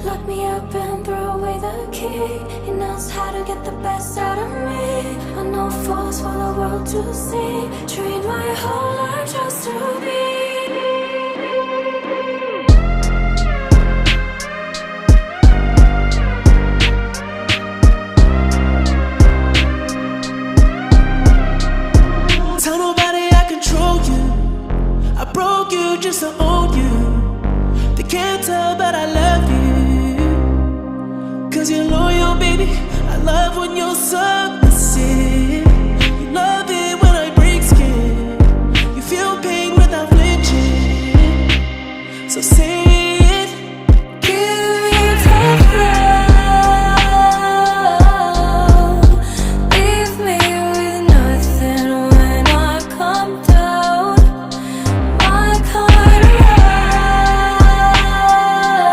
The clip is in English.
Lock me up and throw away the key. He knows how to get the best out of me. I know force for the world to see. Train my whole life just to be. Tell nobody I control you. I broke you just to own you. They can't tell, but I love you. 'Cause you're loyal, baby. I love when you're so